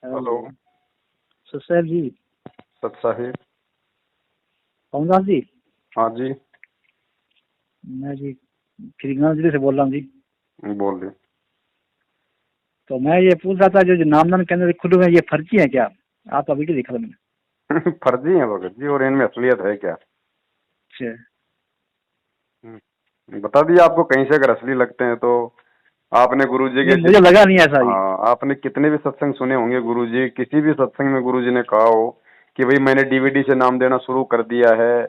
Hello. Sir साहब जी। सत साहिब। पवन दास जी। हाँ जी, मैं जी श्रीगंज जिले से बोल रहा हूँ जी। बोल रहे। तो मैं ये पूछ रहा था जो जो नामदान केंद्र खुले हुए हैं, ये फर्जी है क्या? आपका वीडियो देखा था मैंने। फर्जी है भगत जी, और इनमें असलियत है क्या? अच्छा। बता दिया आपको। कहीं से अगर असली लगते हैं तो आपने गुरुजी नहीं, के मुझे लगा नहीं ऐसा जी। हाँ, आपने कितने भी सत्संग सुने होंगे। गुरुजी किसी भी सत्संग में गुरुजी ने कहा हो कि भाई मैंने डीवीडी से नाम देना शुरू कर दिया है,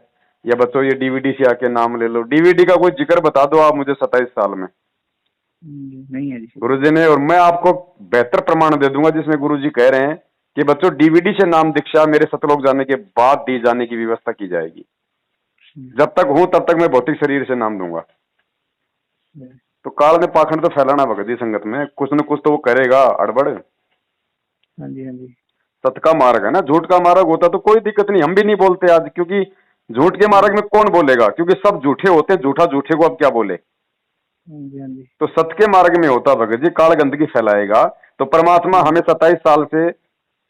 या बच्चों ये डीवीडी से आके नाम ले लो। डीवीडी का कोई जिक्र बता दो आप मुझे 27 साल में। नहीं है जी। गुरुजी ने, और मैं आपको बेहतर प्रमाण दे दूंगा जिसमें गुरुजी कह रहे हैं कि बच्चों डीवीडी से नाम दीक्षा मेरे सतलोक जाने के बाद दी जाने की व्यवस्था की जाएगी। जब तक हूं तब तक मैं भौतिक शरीर से नाम दूंगा। तो काल ने पाखंड तो फैलाना भगत जी संगत में, कुछ न कुछ तो वो करेगा अड़बड़। हाँ जी, हाँ जी। सत का मार्ग है ना, झूठ का मार्ग होता तो कोई दिक्कत नहीं, हम भी नहीं बोलते आज, क्योंकि झूठ के मार्ग में कौन बोलेगा, क्योंकि सब झूठे होते हैं। झूठा झूठे को अब क्या बोले। हाँ जी, हाँ जी। तो सत्य के मार्ग में होता भगत जी, काल गंदगी फैलाएगा। तो परमात्मा हमें 27 साल से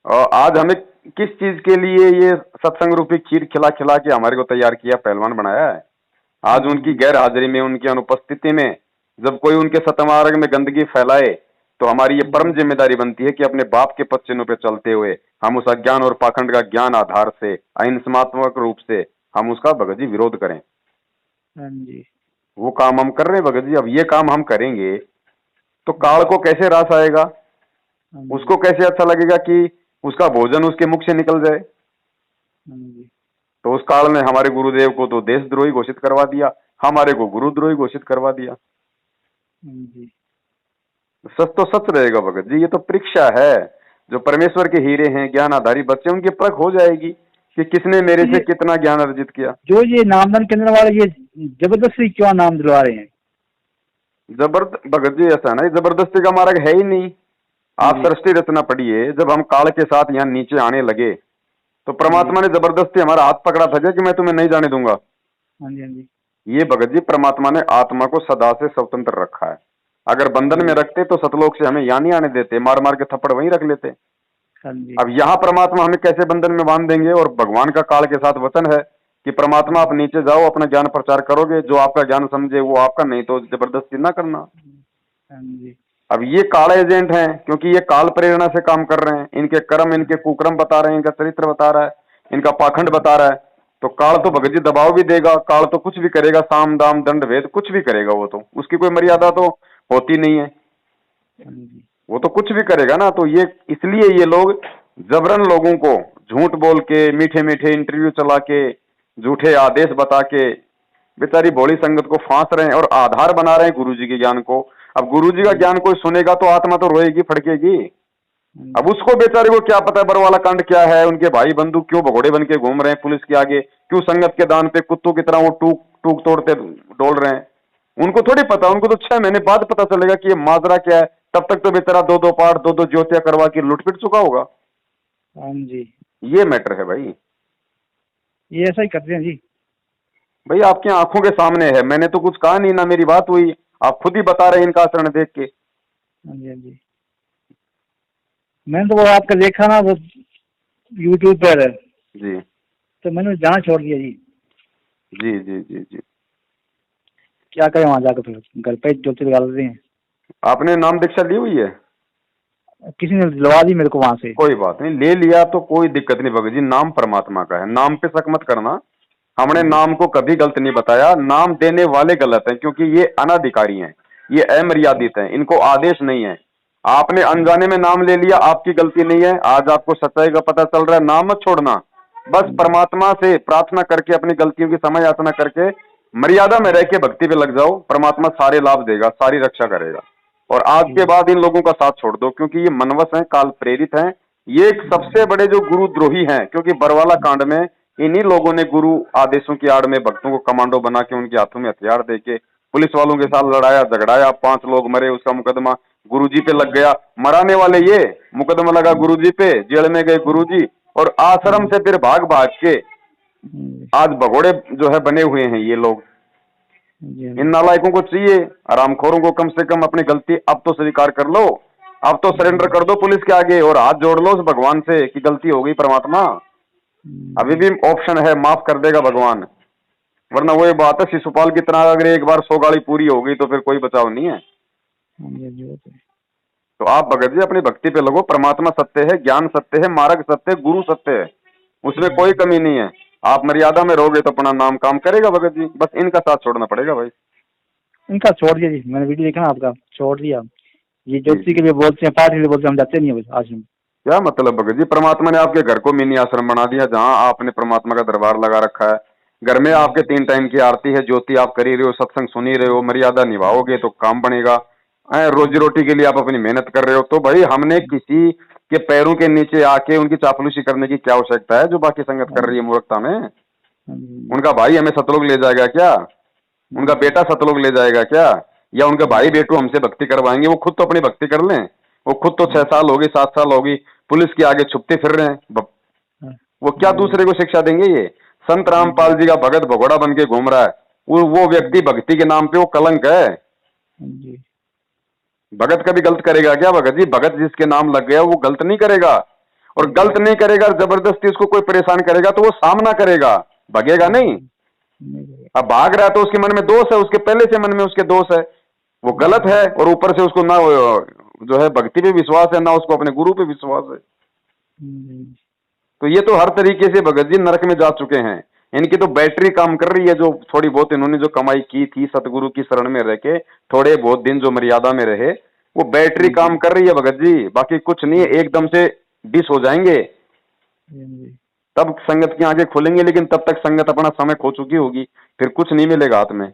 आज हमें किस चीज के लिए ये सत्संग रूपी खीर खिला खिला के हमारे को तैयार किया, पहलवान बनाया है। आज उनकी गैर हाजिरी में, उनकी अनुपस्थिति में जब कोई उनके सतमार्ग में गंदगी फैलाए, तो हमारी ये परम जिम्मेदारी बनती है कि अपने बाप के पद चिन्हों पे चलते हुए हम उस अज्ञान और पाखंड का ज्ञान आधार से अहिंसात्मक रूप से हम उसका भगत जी विरोध करें। हाँ जी। वो काम हम कर रहे हैं भगत जी। अब ये काम हम करेंगे तो काल को कैसे रास आएगा, हाँ जी, उसको कैसे अच्छा लगेगा कि उसका भोजन उसके मुख से निकल जाए। हाँ जी। तो उस काल ने हमारे गुरुदेव को तो देशद्रोही घोषित करवा दिया, हमारे को गुरुद्रोही घोषित करवा दिया। हाँ जी। सच तो सच रहेगा भगत जी, ये तो परीक्षा है। जो परमेश्वर के हीरे हैं, ज्ञान आधारी बच्चे, उनकी परख हो जाएगी कि किसने मेरे तो से कितना ज्ञान अर्जित किया। जो ये नामदान केंद्र वाले ये जबरदस्ती क्यों नाम दिलवा रहे हैं? जबरदस्त भगत जी, ऐसा है ना, जबरदस्ती का मार्ग है ही नहीं। आप जी। सृष्टि रचना पढ़िए, जब हम काल के साथ यहाँ नीचे आने लगे तो जी। परमात्मा ने जबरदस्ती हमारा हाथ पकड़ा था कि मैं तुम्हें नहीं जाने दूंगा। हाँ जी, हाँ जी। ये भगत जी परमात्मा ने आत्मा को सदा से स्वतंत्र रखा है। अगर बंधन में जी। रखते तो सतलोक से हमें यहाँ नहीं आने देते, मार मार के थप्पड़ वहीं रख लेते। हाँ जी। अब यहाँ परमात्मा हमें कैसे बंधन में बांध देंगे। और भगवान का काल के साथ वचन है कि परमात्मा आप नीचे जाओ, अपना ज्ञान प्रचार करोगे, जो आपका ज्ञान समझे वो आपका, नहीं तो जबरदस्ती ना करना। हाँ जी। अब ये काल एजेंट हैं, क्योंकि ये काल प्रेरणा से काम कर रहे हैं। इनके कर्म, इनके कुकर्म बता रहे हैं, इनका चरित्र बता रहा है, इनका पाखंड बता रहा है। तो काल तो भगत जी दबाव भी देगा, काल तो कुछ भी करेगा, साम दाम दंड भेद कुछ भी करेगा। वो तो उसकी कोई मर्यादा तो होती नहीं है, हाँ जी। वो तो कुछ भी करेगा ना। तो ये इसलिए ये लोग जबरन लोगों को झूठ बोल के, मीठे मीठे इंटरव्यू चला के, झूठे आदेश बता के बेचारी भोली संगत को फांस रहे हैं और आधार बना रहे हैं गुरुजी के ज्ञान को। अब गुरुजी का ज्ञान कोई सुनेगा तो आत्मा तो रोएगी, फड़केगी। अब उसको बेचारे को क्या पता है बरवाला कांड क्या है, उनके भाई बंधु क्यों भगोड़े बन के घूम रहे हैं पुलिस के आगे, क्यों संगत के दान पे कुत्तों की तरह वो टूक टूक तोड़ते डोल रहे हैं। उनको थोड़ी पता, उनको तो 6 महीने बाद पता चलेगा कि ये माजरा क्या है। तब तक तो बेचारा 2-2 पाठ 2-2 ज्योतियां करवा के लुटपिट चुका होगा। हाँ जी। ये मैटर है भाई। ये ऐसा ही करते हैं जी। भाई आपकी आंखों के सामने है, मैंने तो कुछ कहा नहीं, ना मेरी बात हुई, आप खुद ही बता रहे हैं इनका आचरण देख के। हाँ जी, हाँ जी। मैंने तो वो आपका देखा ना, वो यूट्यूब पर, जी तो मैंने जाना छोड़ दिया जी। जी जी जी जी। क्या करें वहां जाकर, फिर घर पे जोते लगा लेते हैं। आपने नाम दीक्षा ली हुई है? किसी ने दिलवा दी मेरे को वहां से। कोई बात नहीं, ले लिया तो कोई दिक्कत नहीं भगत जी, नाम परमात्मा का है, नाम पे शक मत करना। हमने नाम को कभी गलत नहीं बताया, नाम देने वाले गलत हैं, क्योंकि ये अनाधिकारी हैं, ये अमर्यादित हैं, इनको आदेश नहीं है। आपने अनजाने में नाम ले लिया, आपकी गलती नहीं है। आज आपको सच्चाई का पता चल रहा है, नाम मत छोड़ना। बस परमात्मा से प्रार्थना करके, अपनी गलतियों की समझ याचना करके मर्यादा में रह के भक्ति पे लग जाओ, परमात्मा सारे लाभ देगा, सारी रक्षा करेगा। और आज के बाद इन लोगों का साथ छोड़ दो, क्योंकि ये मनवस हैं, काल प्रेरित हैं। ये एक सबसे बड़े जो गुरुद्रोही हैं, क्योंकि बरवाला कांड में इन्हीं लोगों ने गुरु आदेशों की आड़ में भक्तों को कमांडो बना के उनके हाथों में हथियार देके पुलिस वालों के साथ लड़ाया झगड़ाया, 5 लोग मरे, उसका मुकदमा गुरुजी पे लग गया। मराने वाले ये, मुकदमा लगा गुरुजी पे, जेल में गए गुरुजी, और आश्रम से फिर भाग भाग के आज भगोड़े जो है बने हुए हैं ये लोग। इन नालायकों को चाहिए, आरामखोरों को कम से कम अपनी गलती अब तो स्वीकार कर लो। अब तो सरेंडर कर दो पुलिस के आगे और हाथ जोड़ लो उस भगवान से कि गलती हो गई परमात्मा, अभी भी ऑप्शन है, माफ कर देगा भगवान। वरना वही बात है शिशुपाल की तरह, अगर एक बार 100 गाड़ी पूरी हो गई तो फिर कोई बचाव नहीं है। तो आप भगत जी अपनी भक्ति पे लगो, परमात्मा सत्य है, ज्ञान सत्य है, मार्ग सत्य है, गुरु सत्य है, उसमें कोई कमी नहीं है। आप मर्यादा में रहोगे तो अपना नाम काम करेगा भगत जी, बस इनका साथ छोड़ना पड़ेगा भाई। इनका छोड़ दिया जी, मैंने वीडियो देखा ना आपका, छोड़ दिया। ये जी ज्योति के लिए बोलते हैं, पाठ के लिए बोलते हैं, हम जाते नहीं है आश्रम। क्या मतलब भगत जी, परमात्मा ने आपके घर को मिनी आश्रम बना दिया जहां आपने परमात्मा का दरबार लगा रखा है। घर में आपके 3 टाइम की आरती है, ज्योति आप कर ही रहे हो, सत्संग सुन ही रहे हो, मर्यादा निभाओगे तो काम बनेगा। रोजी रोटी के लिए आप अपनी मेहनत कर रहे हो, तो भाई हमने किसी के पैरों के नीचे आके उनकी चापलूसी करने की क्या आवश्यकता है जो बाकी संगत कर रही है मूर्खता में। उनका भाई हमें सतलोक ले जाएगा क्या, उनका बेटा सतलोक ले जाएगा क्या, या उनके भाई बेटू हमसे भक्ति करवाएंगे? वो खुद तो अपनी भक्ति कर लें, वो खुद तो 6 साल होगी 7 साल होगी पुलिस के आगे छुपते फिर रहे हैं, वो क्या दूसरे को शिक्षा देंगे? ये संत रामपाल जी का भगत भगोड़ा बन के घूम रहा है, वो व्यक्ति भक्ति के नाम पे वो कलंक है। भगत कभी गलत करेगा क्या भगत जी? भगत जिसके नाम लग गया वो गलत नहीं करेगा, और गलत नहीं करेगा, जबरदस्ती उसको कोई परेशान करेगा तो वो सामना करेगा, भगेगा नहीं। अब भाग रहा है तो उसके मन में दोष है, उसके पहले से मन में उसके दोष है, वो गलत है, और ऊपर से उसको ना जो है भक्ति पे विश्वास है, ना उसको अपने गुरु पे विश्वास है। तो ये तो हर तरीके से भगत जी नरक में जा चुके हैं। इनकी तो बैटरी काम कर रही है, जो थोड़ी बहुत इन्होंने जो कमाई की थी सतगुरु की शरण में रह के, थोड़े बहुत दिन जो मर्यादा में रहे, वो बैटरी काम कर रही है भगत जी, बाकी कुछ नहीं है। एकदम से डिस हो जाएंगे तब संगत की आंखें खुलेंगे, लेकिन तब तक संगत अपना समय खो चुकी होगी, फिर कुछ नहीं मिलेगा हाथ में।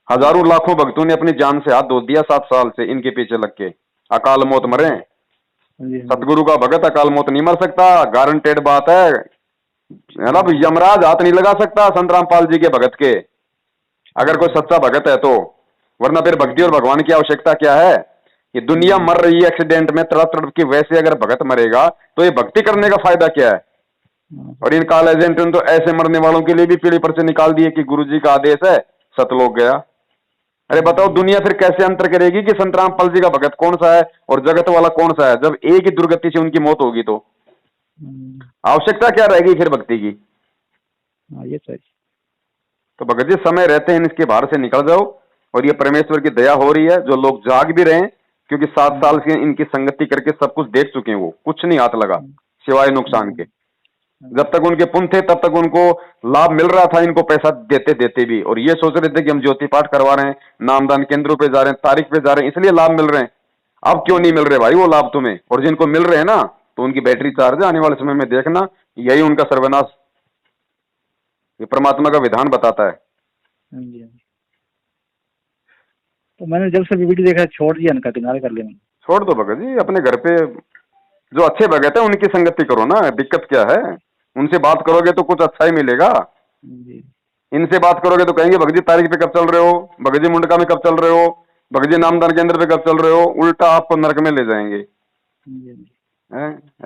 हजारों लाखों भक्तों ने अपनी जान से हाथ धो दिया 7 साल से इनके पीछे लग के, अकाल मौत मरे। सतगुरु का भगत अकाल मौत नहीं मर सकता, गारंटेड बात है ना, यमराज हाथ नहीं लगा सकता संत रामपाल जी के भगत के, अगर कोई सच्चा भगत है तो। वरना फिर भक्ति और भगवान की आवश्यकता क्या है? ये दुनिया मर रही है एक्सीडेंट में तड़प तड़प की, वैसे अगर भगत मरेगा तो ये भक्ति करने का फायदा क्या है? और इन काल एजेंट ने तो ऐसे मरने वालों के लिए भी पीढ़ी पर से निकाल दिए कि गुरुजी का आदेश है, सतलोक गया। अरे बताओ दुनिया फिर कैसे अंतर करेगी कि संत रामपाल जी का भगत कौन सा है और जगत वाला कौन सा है, जब एक ही दुर्गति से उनकी मौत होगी? तो आवश्यकता क्या रहेगी फिर भक्ति की? ये सही। तो भगत जी समय रहते हैं इसके बाहर से निकल जाओ, और ये परमेश्वर की दया हो रही है, जो लोग जाग भी रहे हैं, क्योंकि 7 साल से इनकी संगति करके सब कुछ देख चुके हैं, वो कुछ नहीं हाथ लगा सिवाय नुकसान के। जब तक उनके पुण्य थे तब तक उनको लाभ मिल रहा था, इनको पैसा देते देते भी, और ये सोच रहे थे कि हम ज्योति पाठ करवा रहे हैं, नामदान केंद्रों पे जा रहे हैं, तारीख पे जा रहे हैं, इसलिए लाभ मिल रहे हैं। अब क्यों नहीं मिल रहे भाई वो लाभ तुम्हें? और जिनको मिल रहे हैं ना, तो उनकी बैटरी चार्ज है, आने वाले समय में देखना यही उनका सर्वनाश, ये परमात्मा का विधान बताता है। तो मैंने जब से वीडियो देखा छोड़ दिया, इनका किनारे कर लिया। छोड़ दो भगत जी, अपने घर पे जो अच्छे भगत है उनकी संगति करो ना, दिक्कत क्या है? उनसे बात करोगे तो कुछ अच्छा ही मिलेगा। इनसे बात करोगे तो कहेंगे भगत जी तारीख पे कब चल रहे हो, भगत जी मुंडका में कब चल रहे हो, भगत जी नामदान केंद्र पे कब चल रहे हो, उल्टा आपको नरक में ले जाएंगे।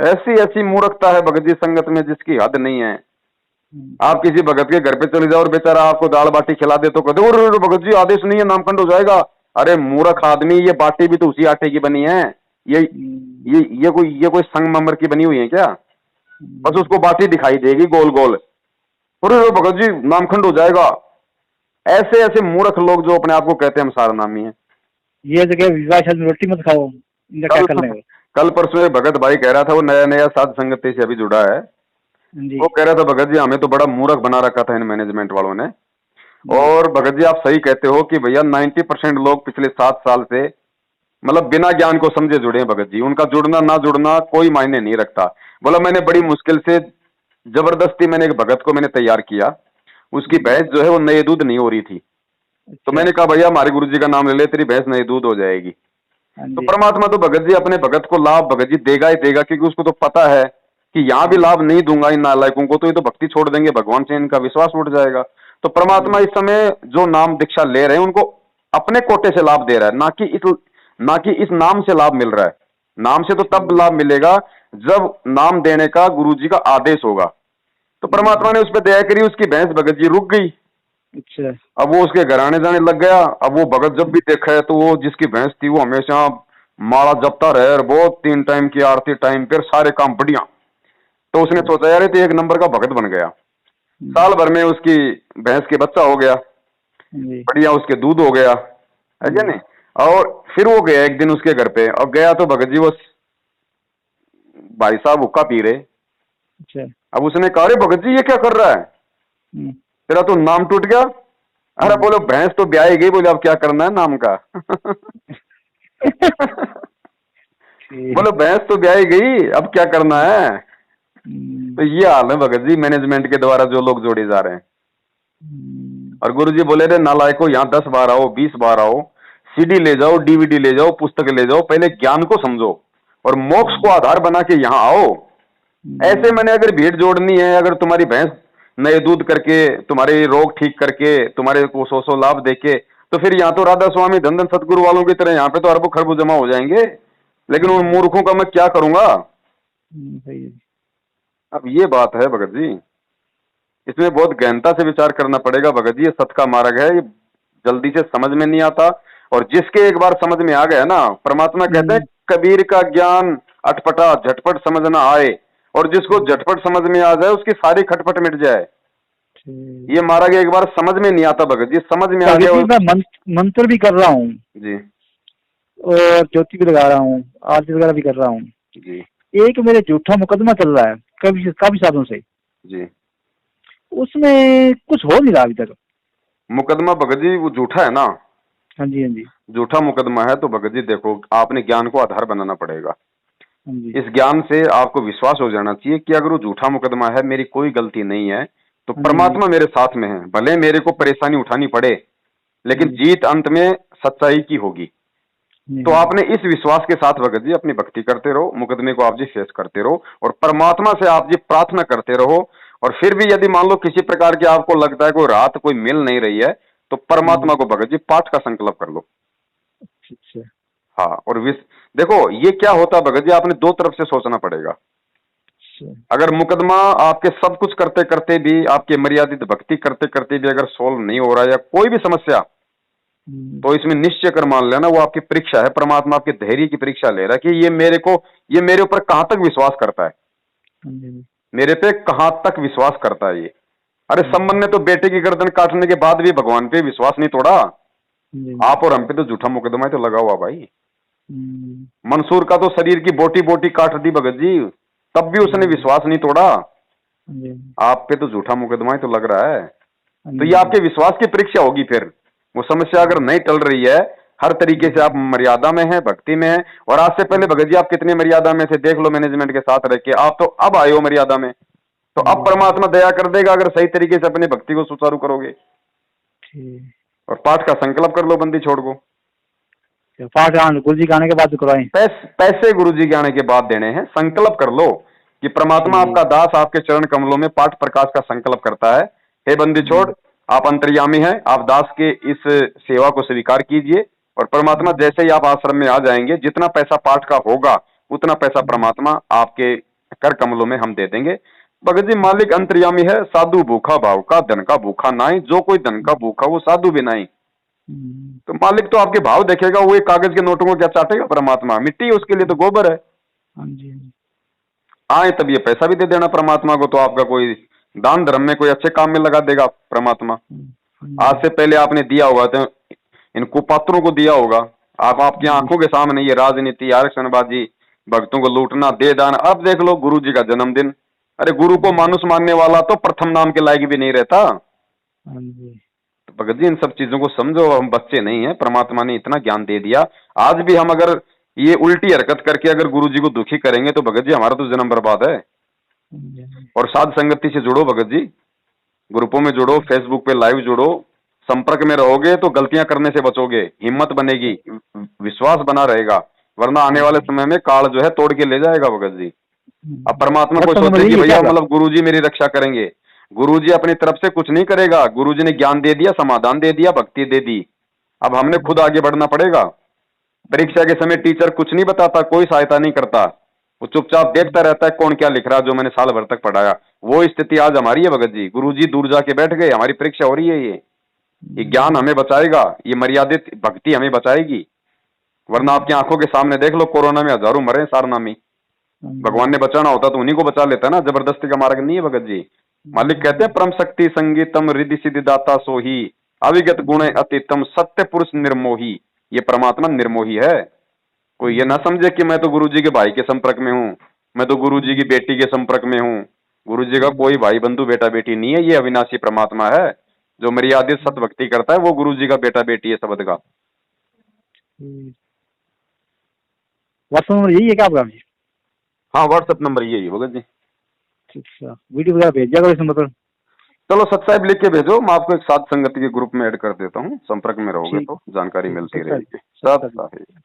ऐसी ऐसी मूर्खता है भगत जी संगत में जिसकी हद नहीं है। आप किसी भगत के घर पे चले जाओ और बेचारा आपको दाल बाटी खिला दे तो कहते हो भगत जी आदेश नहीं है, नामकंड हो जाएगा। अरे मूर्ख आदमी, ये बाटी भी तो उसी आटे की बनी है, ये कोई संगमरमर की बनी हुई है क्या? बस उसको बाटी दिखाई देगी गोल गोल, अरे भगत जी नामखंड हो जाएगा। ऐसे ऐसे मूर्ख लोग जो अपने आप को कहते हैं हम सारा नामी है। ये जगह विवाह में रोटी मत खाओ, इनका क्या करने? कल परसों एक भगत भाई कह रहा था, वो नया नया साध संगति से अभी जुड़ा है, वो कह रहा था भगत जी हमें तो बड़ा मूर्ख बना रखा था इन मैनेजमेंट वालों ने। और भगत जी आप सही कहते हो कि भैया 90% लोग पिछले 7 साल से मतलब बिना ज्ञान को समझे जुड़े हैं भगत जी, उनका जुड़ना ना जुड़ना कोई मायने नहीं रखता। बोला मैंने बड़ी मुश्किल से जबरदस्ती मैंने एक भगत को मैंने तैयार किया, उसकी भैंस जो है वो नए दूध नहीं हो रही थी, तो मैंने कहा भैया हमारे गुरु जी का नाम ले ले, तेरी भैंस नए दूध हो जाएगी। तो परमात्मा तो भगत जी अपने भगत को लाभ भगत जी देगा ही देगा, क्योंकि उसको तो पता है कि यहाँ भी लाभ नहीं दूंगा इन नालायकों को तो ये तो भक्ति छोड़ देंगे, भगवान से इनका विश्वास उठ जाएगा। तो परमात्मा इस समय जो नाम दीक्षा ले रहे हैं उनको अपने कोटे से लाभ दे रहा है, ना कि इस नाम से लाभ मिल रहा है। नाम से तो तब लाभ मिलेगा जब नाम देने का गुरुजी का आदेश होगा। तो परमात्मा ने उस पर दया करी, उसकी भैंस भगत जी रुक गई। अच्छा। अब वो उसके घर आने जाने लग गया। अब वो भगत जब भी देखा है तो वो जिसकी भैंस थी वो हमेशा माला जपता रहे और बहुत 3 टाइम की आरती टाइम पर सारे काम बढ़िया। तो उसने सोचा यार ये तो एक नंबर का भगत बन गया। साल भर में उसकी भैंस के बच्चा हो गया, जी बढ़िया उसके दूध हो गया, है क्या नहीं। और फिर वो गया एक दिन उसके घर पे, और गया तो भगत जी वो भाई साहब हुक्का पी रहे। अच्छा। अब उसने कहा अरे भगत जी ये क्या कर रहा है, हम्म, तेरा तो नाम टूट गया। अरे बोलो भैंस तो ब्याही गई, बोले अब क्या करना है नाम का। ठीक। बोलो भैंस तो ब्याही गई, अब क्या करना है। हम्म, तो ये हाल है भगत जी मैनेजमेंट के द्वारा जो लोग जोड़े जा रहे हैं। और गुरु जी बोले रे नालायको, यहाँ 10 बार आओ 20 बार आओ, सीडी ले जाओ डीवीडी ले जाओ पुस्तक ले जाओ, पहले ज्ञान को समझो और मोक्ष को आधार बना के यहाँ आओ। ऐसे मैंने अगर भीड़ जोड़नी है, अगर तुम्हारी भैंस नए दूध करके तुम्हारे रोग ठीक करके तुम्हारे को 100 लाभ देके, तो फिर यहाँ तो राधा स्वामी धन धन सतगुरु वालों की तरह यहाँ पे तो अरबों खरबों जमा हो जाएंगे। लेकिन उन मूर्खों का मैं क्या करूंगा। सही है। अब ये बात है भगत जी, इसमें बहुत गहनता से विचार करना पड़ेगा भगत जी। ये सत का मार्ग है, ये जल्दी से समझ में नहीं आता। और जिसके एक बार समझ में आ गया ना, परमात्मा कहते हैं कबीर का ज्ञान अटपटा झटपट समझ ना आए, और जिसको झटपट समझ में आ जाए उसकी सारी खटपट मिट जाए। ठीक। ये मार्ग एक बार समझ में नहीं आता भगत जी, समझ में आ भगत गया जी मैं मंत्र भी कर रहा हूँ जी और ज्योति भी लगा रहा हूँ, आरती वगैरह भी कर रहा हूँ। जी एक मेरे झूठा मुकदमा चल रहा है काफी सालों से, जी। उसमें कुछ हो नहीं रहा अभी तक। मुकदमा भगत जी वो झूठा है ना, हाँ जी हाँ जी झूठा मुकदमा है तो भगत जी देखो आपने ज्ञान को आधार बनाना पड़ेगा। हाँ जी। इस ज्ञान से आपको विश्वास हो जाना चाहिए कि अगर वो झूठा मुकदमा है, मेरी कोई गलती नहीं है, तो हाँ जी परमात्मा मेरे साथ में है। भले मेरे को परेशानी उठानी पड़े, लेकिन जीत अंत में सच्चाई की होगी। जी, तो आपने इस विश्वास के साथ भगत जी अपनी भक्ति करते रहो, मुकदमे को आप जी फेस करते रहो और परमात्मा से आप जी प्रार्थना करते रहो। और फिर भी यदि मान लो किसी प्रकार की आपको लगता है कोई रात कोई मिल नहीं रही है, तो परमात्मा को भगत जी पाठ का संकल्प कर लो। अच्छा। हाँ, और देखो ये क्या होता है भगत जी, आपने दो तरफ से सोचना पड़ेगा। अच्छा। अगर मुकदमा आपके सब कुछ करते करते भी, आपके मर्यादित भक्ति करते करते भी अगर सोल्व नहीं हो रहा है या कोई भी समस्या, तो इसमें निश्चय कर मान लेना वो आपकी परीक्षा है। परमात्मा आपके धैर्य की परीक्षा ले रहा है कि ये मेरे ऊपर कहां तक विश्वास करता है, मेरे पे कहां तक विश्वास करता है ये। अरे संबंध ने तो बेटे की गर्दन काटने के बाद भी भगवान पे विश्वास नहीं तोड़ा। आप और हम पे तो झूठा मुकदमा ही तो लगा हुआ भाई। मंसूर का तो शरीर की बोटी बोटी काट दी भगत जी, तब भी उसने विश्वास नहीं तोड़ा। आप पे तो झूठा मुकदमा ही तो लग रहा है। तो ये आपके विश्वास की परीक्षा होगी। फिर वो समस्या अगर नहीं टल रही है, हर तरीके से आप मर्यादा में हैं, भक्ति में हैं। और आज से पहले भगत जी आप कितने मर्यादा में थे देख लो, मैनेजमेंट के साथ रह के। आप तो अब आए हो मर्यादा में, तो अब परमात्मा दया कर देगा अगर सही तरीके से अपनी भक्ति को सुचारू करोगे। और पाठ का संकल्प कर लो, बंदी छोड़ को। पाठ गुरु जी के आने के बाद करवाएं। पैसे गुरु जी के आने के बाद देने हैं। संकल्प कर लो कि परमात्मा आपका दास आपके चरण कमलों में पाठ प्रकाश का संकल्प करता है। हे बंदी छोड़, आप अंतर्यामी हैं, आप दास के इस सेवा को स्वीकार कीजिए। और परमात्मा जैसे ही आप आश्रम में आ जाएंगे, जितना पैसा पाठ का होगा उतना पैसा परमात्मा आपके कर कमलों में हम दे देंगे। भगत जी मालिक अंतर्यामी है, साधु भूखा भाव का, धन का भूखा नाई, जो कोई धन का भूखा वो साधु भी नहीं। तो मालिक तो आपके भाव देखेगा, वो एक कागज के नोटों को क्या चाटेगा परमात्मा, मिट्टी है उसके लिए तो गोबर है। आए तब ये पैसा भी दे देना परमात्मा को, तो आपका कोई दान धर्म में कोई अच्छे काम में लगा देगा परमात्मा। आज से पहले आपने दिया होगा तो इन कुपात्रों को दिया होगा। आपकी आंखों के सामने ये राजनीति, आरक्षणबाजी, भक्तों को लूटना, दे दान। अब देख लो गुरु जी का जन्मदिन, अरे गुरु को मानुष मानने वाला तो प्रथम नाम के लायक भी नहीं रहता। तो भगत जी इन सब चीजों को समझो, हम बच्चे नहीं हैं, परमात्मा ने इतना ज्ञान दे दिया। आज भी हम अगर ये उल्टी हरकत करके अगर गुरु जी को दुखी करेंगे तो भगत जी हमारा तो जन्म बर्बाद है। और साध संगति से जुड़ो भगत जी, ग्रुपों में जुड़ो, फेसबुक पे लाइव जुड़ो, संपर्क में रहोगे तो गलतियां करने से बचोगे, हिम्मत बनेगी, विश्वास बना रहेगा। वरना आने वाले समय में काल जो है तोड़ के ले जाएगा भगत जी। अब परमात्मा को सोचे कि भैया मतलब गुरुजी मेरी रक्षा करेंगे, गुरुजी अपनी तरफ से कुछ नहीं करेगा। गुरुजी ने ज्ञान दे दिया, समाधान दे दिया, भक्ति दे दी, अब हमने खुद आगे बढ़ना पड़ेगा। परीक्षा के समय टीचर कुछ नहीं बताता, कोई सहायता नहीं करता, वो चुपचाप देखता रहता है कौन क्या लिख रहा है जो मैंने साल भर तक पढ़ाया। वो स्थिति आज हमारी है भगत जी। गुरुजी दूर जाके बैठ गए, हमारी परीक्षा हो रही है। ये ज्ञान हमें बचाएगा, ये मर्यादित भक्ति हमें बचाएगी। वरना आपकी आंखों के सामने देख लो, कोरोना में हजारों मरे हैं सारनामी। भगवान ने बचाना होता तो उन्हीं को बचा लेता ना, जबरदस्ती का मार्ग नहीं है भगत जी। मालिक कहते हैं परम शक्ति संगीतम रिद्धि सिद्धि दाता सोही, अविगत गुण अतितम सत्य पुरुष निर्मोही। ये परमात्मा निर्मोही है। कोई ये ना समझे कि मैं तो गुरु जी के भाई के संपर्क में हूँ, मैं तो गुरु जी की बेटी के संपर्क में हूँ। गुरु जी का कोई भाई बंधु बेटा बेटी नहीं है, ये अविनाशी परमात्मा है। जो मर्यादित सत भक्ति करता है वो गुरु जी का बेटा बेटी है शब्द का। व्हाट्सएप नंबर यही है क्या आपका अभी? हाँ, व्हाट्सएप नंबर यही है भगत जी। अच्छा, वीडियो वगैरह भेज दिया करो इसमें मतलब। चलो सत्साहिब लिख के भेजो, मैं आपको एक साथ संगति के ग्रुप में ऐड कर देता हूँ, संपर्क में रहोगे ठीक तो जानकारी ठीक मिलती है, रहेगी। सत्साहिब। सत्साहिब।